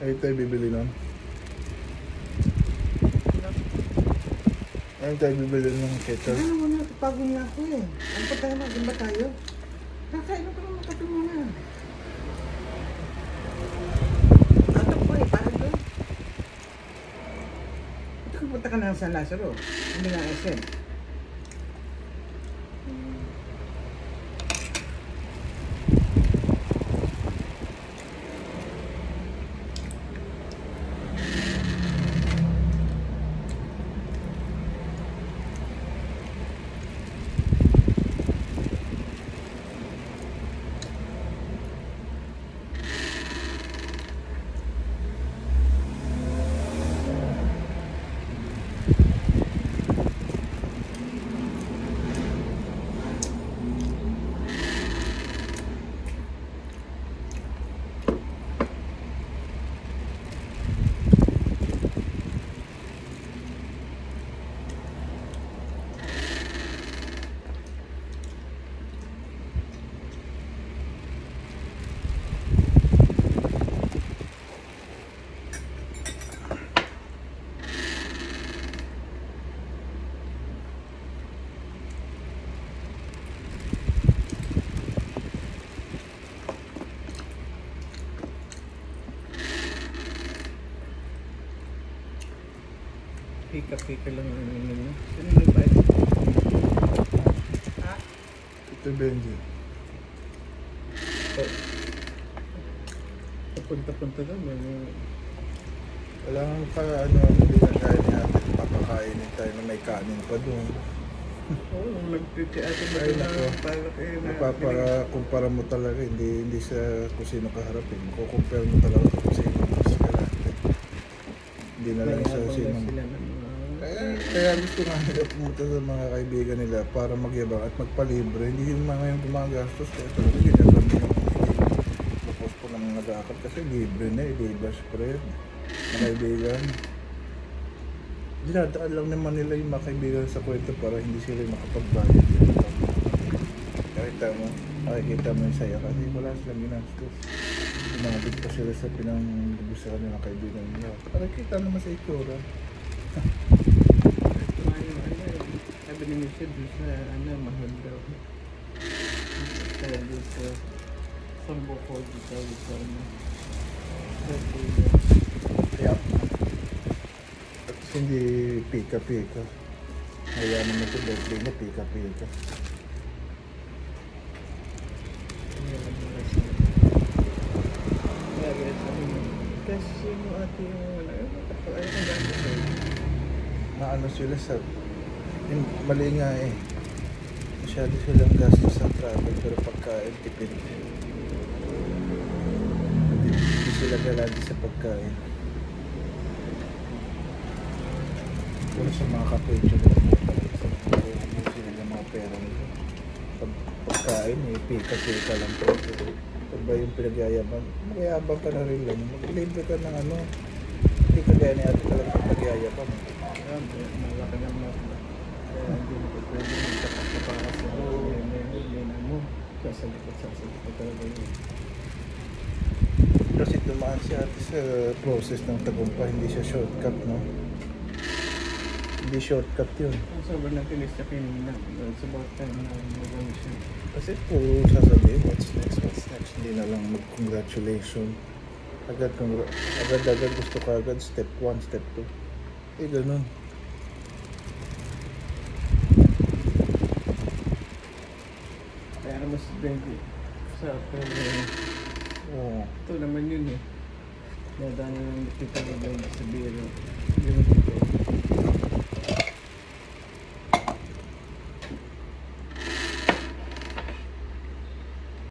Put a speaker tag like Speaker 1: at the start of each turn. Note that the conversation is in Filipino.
Speaker 1: Ay tayo bibili nun? Ay tayo bibili ng ketchup?
Speaker 2: Ano muna, pagod na ako eh. Ano pa tayo, maging ba tayo? Kakain ko naman kape muna. Tatak ko eh, parang doon. Ito punta ka na sa Lazaro. Hindi nga SM.
Speaker 3: Pika-pika lang ang inom niya. Sino yung bayad? Ha?
Speaker 1: Ito Benji.
Speaker 3: Papunta-punta daw.
Speaker 1: Wala kang hindi na kaya ni ate. Papakainin tayo na may kanin pa doon.
Speaker 3: Oo, nagtitiatin ba
Speaker 1: Ay,
Speaker 3: na
Speaker 1: nako.
Speaker 3: palak eh na...
Speaker 1: Kumpara mo talaga, hindi sa kung sino kaharapin. Kukumpare mo talaga kung sino mas kalate. Hindi na lang sa sino. Kaya gusto nga nila pumunta sa mga kaibigan nila para magyabang at magpalibre. Hindi yung mga yung gumagastos. Kaya talaga ginagawa mo yung lupos po ng nag-aakap kasi libre na eh, libre spread. Mga kaibigan. Dinadaan lang naman nila yung mga kaibigan sa kwento para hindi sila makapagbayad dito. Makikita mo yung saya kasi wala silang ginastos. Pinangabit pa sila sa pinanglubos sa kanilang kaibigan nila. Nakikita naman sa itsura.
Speaker 3: Sabi ni Michelle doon sa mahal daw. Kaya doon sa Sambuco dito sa
Speaker 1: Kaya at hindi pika-pika. Kaya naman ito birthday na pika-pika.
Speaker 3: Kasi yung ate yung
Speaker 1: Naano sila sa mali nga eh. Masyado silang gastos sa travel pero pagkain tipid. Hindi sila galante sa pagkain. Pero sa mga kapensyo hindi sila ng mga pera nila. Pagkain eh, pika-pika lang po. Pag ba yung pinagyayaban, magyayabang ka na rin lang. Mag-libre ka ng ano. Hindi ka gaya ni ate talaga nagyayabang.
Speaker 3: malaki ng mas kaya hindi mo pwede magtapak ka para sa mo sasalikot talaga yun
Speaker 1: Kasi dumaan siya sa process ng tagumpay, hindi siya shortcut, no? Hindi shortcut yun.
Speaker 3: sobrang natilis na pinina it's about time na magawin siya
Speaker 1: Kasi puro sasabihin, what's next? Hindi na lang mag-congratulation. Agad gusto ka agad, step 1, step 2. Eh, ganun.
Speaker 3: si Benji. Sa pero
Speaker 1: Oo.
Speaker 3: ito naman yun eh. Nadaan yung tita ko Benji sa biro. Biro dito.